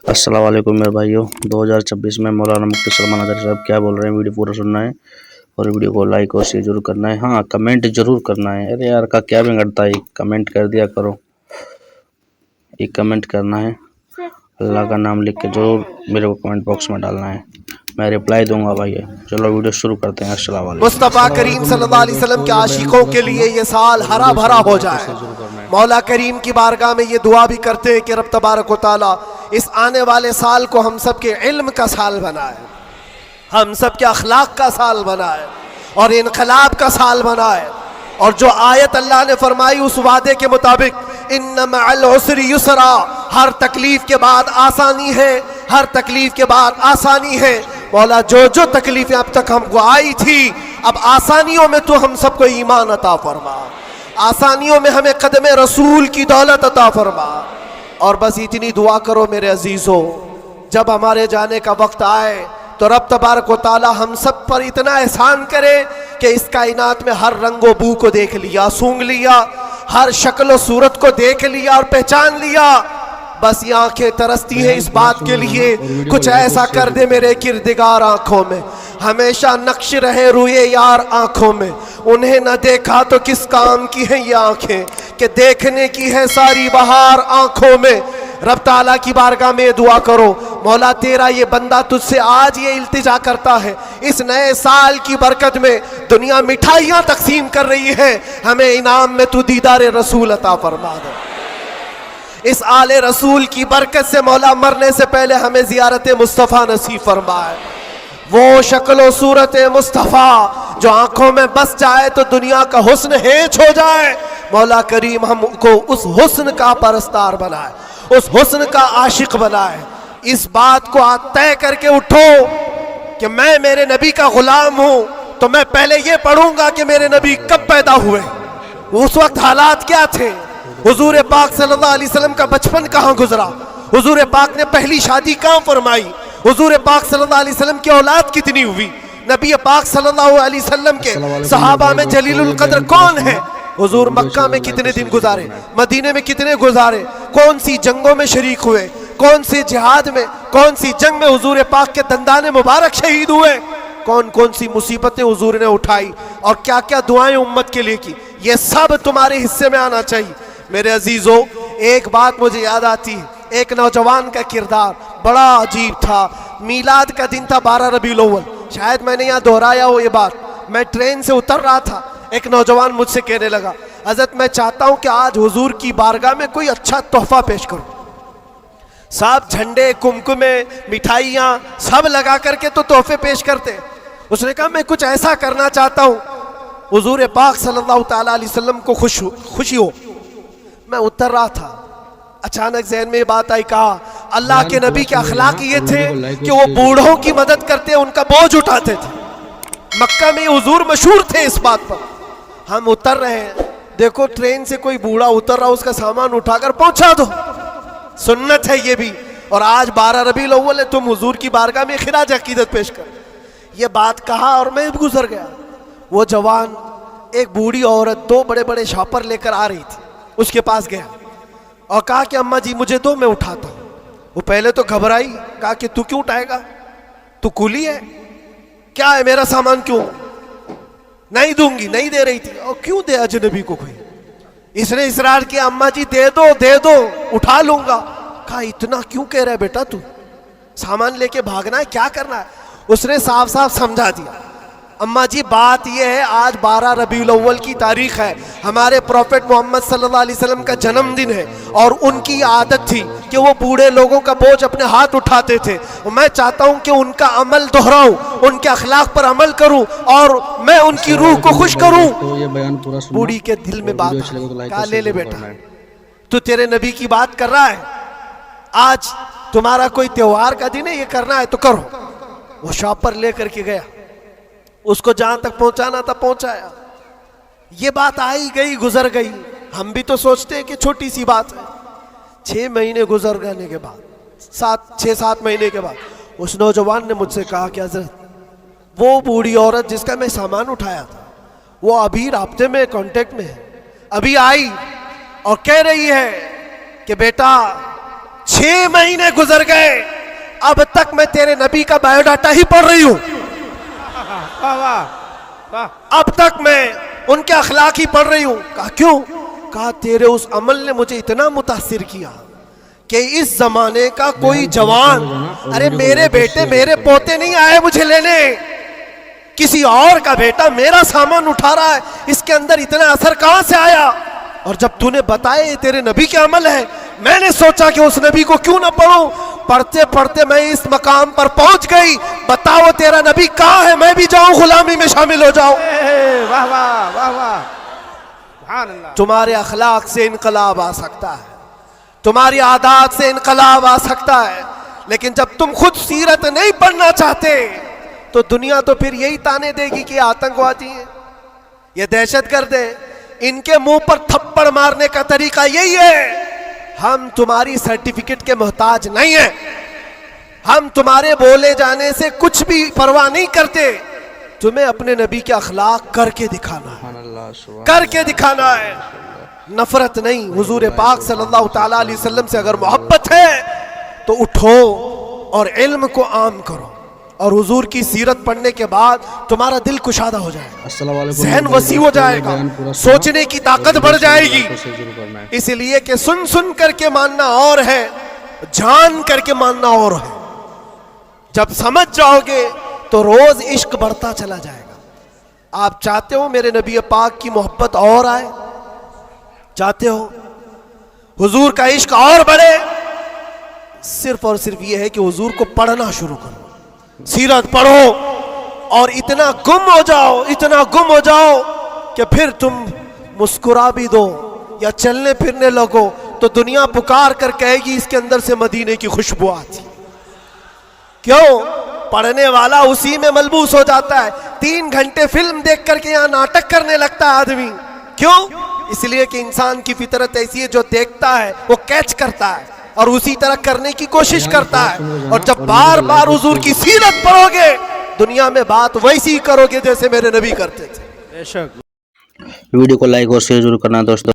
अस्सलाम वालेकुम मेरे भाइयों। 2026 में मौलाना मुफ्ती सलमान अज़हरी साहब क्या बोल रहे हैं, वीडियो पूरा सुनना है और वीडियो को लाइक और शेयर जरूर करना है। हाँ, कमेंट जरूर करना है। अरे यार का क्या बिगड़ता है, कमेंट कर दिया करो। एक कमेंट करना है, अल्लाह का नाम लिख के जरूर मेरे को कमेंट बॉक्स में डालना है, मैं रिप्लाई दूंगा भाई। चलो वीडियो शुरू करते हैं। अस्सलाम वालेकुम। मुस्तफ़ा करीम सल्लल्लाहु अलैहि वसल्लम के आशिकों के लिए ये साल हरा भरा हो जाए। मौला करीम की बारगाह में ये दुआ भी करते हैं कि रब तबारक व तआला इस आने वाले साल को हम सब के इल्म का साल बनाए, हम सब के अखलाक का साल बनाए और इनकलाब का साल बनाए। और जो आयत अल्लाह ने फरमाई उस वादे के मुताबिक, इन्ना मअल उसरि युसरा, हर तकलीफ के बाद आसानी है, हर तकलीफ के बाद आसानी है। मौला जो जो तकलीफें अब तक हमको आई थी, अब आसानियों में तो हम सबको ईमान अता फरमा, आसानियों में हमें कदम रसूल की दौलत अता फरमा। और बस इतनी दुआ करो मेरे अजीजों, जब हमारे जाने का वक्त आए तो रब तबारक व तआला हम सब पर इतना एहसान करे कि इस कायनात में हर रंगो बू को देख लिया, सूंघ लिया, हर शक्ल सूरत को देख लिया और पहचान लिया। बस ये आंखें तरसती हैं इस बात के लिए, कुछ ऐसा कर दे मेरे किरदिगार आंखों में, हमेशा नक्श रहे रुए यार आंखों में। उन्हें न देखा तो किस काम की है ये आंखें, कि देखने की है सारी बहार आंखों में। रब ताला की बारगाह में दुआ करो, मौला तेरा ये बंदा तुझसे आज ये इल्तिजा करता है, इस नए साल की बरकत में दुनिया मिठाइयाँ तकसीम कर रही है, हमें इनाम में तू दीदार रसूल अता फरमा दे। इस आले रसूल की बरकत से मौला मरने से पहले हमें ज़ियारत मुस्तफ़ा नसीब फरमाए। वो शक्ल सूरत मुस्तफ़ा जो आंखों में बस जाए तो दुनिया का हुस्न हेच हो जाए। मौला करीम हमको उस हुस्न का परस्तार बनाए, उस हुस्न का आशिक बनाए। इस बात को आज तय करके उठो कि मैं मेरे नबी का गुलाम हूं, तो मैं पहले ये पढ़ूंगा कि मेरे नबी कब पैदा हुए, उस वक्त हालात क्या थे, हुजूर पाक सल्लल्लाहु अलैहि वसल्लम का बचपन कहाँ गुजरा, हुजूर पाक ने पहली शादी कहाँ फरमाई, हुजूर पाक सल्लल्लाहु अलैहि वसल्लम की औलाद कितनी हुई, नबी पाक सल्लल्लाहु अलैहि वसल्लम के सहाबा में जलीलुल कद्र कौन है, हुजूर मक्का में कितने दिन गुजारे, मदीने में कितने गुजारे, कौन सी जंगों में शरीक हुए, कौन सी जिहाद में, कौन सी जंग में हुजूर पाक के दंदाने मुबारक शहीद हुए, कौन कौन सी मुसीबतें हुजूर ने उठाई और क्या क्या दुआएं उम्मत के लिए की, ये सब तुम्हारे हिस्से में आना चाहिए। मेरे अजीजों, एक बात मुझे याद आती है, एक नौजवान का किरदार बड़ा अजीब था। मीलाद का दिन था 12 रबीउल अव्वल, शायद मैंने यहाँ दोहराया हो ये बात। मैं ट्रेन से उतर रहा था, एक नौजवान मुझसे कहने लगा, हज़रत मैं चाहता हूँ कि आज हुजूर की बारगाह में कोई अच्छा तोहफा पेश करूँ। सब झंडे, कुमकुमे, मिठाइयाँ सब लगा करके तो तोहफे पेश करते। उसने कहा मैं कुछ ऐसा करना चाहता हूँ हुजूर पाक सल्लल्लाहु ताला अलैहि वसल्लम को खुशी हो। मैं उतर रहा था, अचानक ज़हन में ये बात आई, कहा अल्लाह के नबी के अखलाक ये थे कि वो बूढ़ों की मदद करते, उनका बोझ उठाते थे। मक्का में हुजूर मशहूर थे इस बात पर। हम उतर रहे हैं, देखो ट्रेन से कोई बूढ़ा उतर रहा, उसका सामान उठाकर पहुंचा दो, सुन्नत है ये भी। और आज 12 रबीउल अव्वल है, तुम हुजूर की बारगाह में खिराज अकीदत पेश कर। ये बात कहा और मैं गुजर गया। वो जवान, एक बूढ़ी औरत 2 बड़े बड़े शॉपर लेकर आ रही थी, उसके पास गया और कहा कि अम्मा जी मुझे दो, मैं उठाता हूँ। वो पहले तो घबराई, कहा कि तू क्यों उठाएगा, तू कुली है क्या है, मेरा सामान क्यों, नहीं दूंगी, नहीं दे रही थी। और क्यों दे अजनबी को कोई, इसने इसरार किया, अम्मा जी दे दो दे दो, उठा लूंगा। कहा इतना क्यों कह रहा है बेटा, तू सामान लेके भागना है, क्या करना है। उसने साफ साफ समझा दिया, अम्मा जी बात यह है, आज 12 रबीउल अव्वल की तारीख है, हमारे प्रॉफेट मोहम्मद सल्लल्लाहु अलैहि वसल्लम का जन्मदिन है और उनकी आदत थी कि वो बूढ़े लोगों का बोझ अपने हाथ उठाते थे। मैं चाहता हूं कि उनका अमल दोहराऊं, उनके अखलाक पर अमल करूं और मैं उनकी रूह को खुश करूं। तो ये बयान पूरा सुनना। बूढ़ी के दिल में बात, कहा ले ले बेटा, तू तेरे नबी की बात कर रहा है, आज तुम्हारा कोई त्योहार का दिन है, ये करना है तो करो। वो शॉपर लेकर के गया, उसको जहां तक पहुंचाना था पहुंचाया। ये बात आई गई, गुजर गई। हम भी तो सोचते हैं कि छोटी सी बात है। 6 महीने गुजर जाने के बाद, 6-7 महीने के बाद, उस नौजवान ने मुझसे कहा कि हजरत वो बूढ़ी औरत जिसका मैं सामान उठाया था, वो अभी राब्ते में, कांटेक्ट में है, अभी आई और कह रही है कि बेटा 6 महीने गुजर गए, अब तक मैं तेरे नबी का बायोडाटा ही पढ़ रही हूं। अब तक मैं उनके अखलाक ही पढ़ रही हूं। कहा क्यों? कहा तेरे उस अमल ने मुझे इतना मुतासिर किया कि इस जमाने का कोई जवान, अरे मेरे बेटे मेरे पोते नहीं आए मुझे लेने, किसी और का बेटा मेरा सामान उठा रहा है, इसके अंदर इतना असर कहां से आया? और जब तूने बताया ये तेरे नबी के अमल है, मैंने सोचा कि उस नबी को क्यों ना पढ़ूं। पढ़ते पढ़ते मैं इस मकाम पर पहुंच गई। बताओ तेरा नबी कहां है, मैं भी जाऊं गुलामी में शामिल हो जाऊं। वाह वाह वाह वाह, सुभान अल्लाह। तुम्हारे अखलाक से इनकलाब आ सकता है, तुम्हारी आदत से इनकलाब आ सकता है, लेकिन जब तुम खुद सीरत नहीं पढ़ना चाहते तो दुनिया तो फिर यही ताने देगी कि आतंकवादी हैं, ये दहशतगर्द हैं, इनके मुंह पर थप्पड़ मारने का तरीका यही है। हम तुम्हारी सर्टिफिकेट के मोहताज नहीं हैं, हम तुम्हारे बोले जाने से कुछ भी परवाह नहीं करते। तुम्हें अपने नबी के अखलाक करके दिखाना है, करके दिखाना है, नफरत नहीं। हुजूर पाक सल्लल्लाहु ताला अलैहि वसल्लम से अगर मोहब्बत है तो उठो और इल्म को आम करो, और हुजूर की सीरत पढ़ने के बाद तुम्हारा दिल कुशादा हो जाएगा, ज़हन वसी हो जाएगा, सोचने की ताकत बढ़ जाएगी। इसलिए कि सुन सुन करके मानना और है, जान करके मानना और है। जब समझ जाओगे तो रोज इश्क बढ़ता चला जाएगा। आप चाहते हो मेरे नबी पाक की मोहब्बत और आए, चाहते हो हुजूर का इश्क और बढ़े, सिर्फ और सिर्फ ये है कि हुजूर को पढ़ना शुरू करो, सीरत पढ़ो, और इतना गुम हो जाओ, इतना गुम हो जाओ कि फिर तुम मुस्कुरा भी दो या चलने फिरने लगो तो दुनिया पुकार कर कहेगी इसके अंदर से मदीने की खुशबू आती। क्यों? पढ़ने वाला उसी में मलबूस हो जाता है। 3 घंटे फिल्म देख करके यहाँ नाटक करने लगता है आदमी। क्यों? इसलिए कि इंसान की फितरत ऐसी है, जो देखता है वो कैच करता है और उसी तरह करने की कोशिश करता है। और जब बार बार हुजूर की सीरत पढ़ोगे, दुनिया में बात वैसी करोगे जैसे मेरे नबी करते थे। वीडियो को लाइक और शेयर जरूर करना दोस्तों।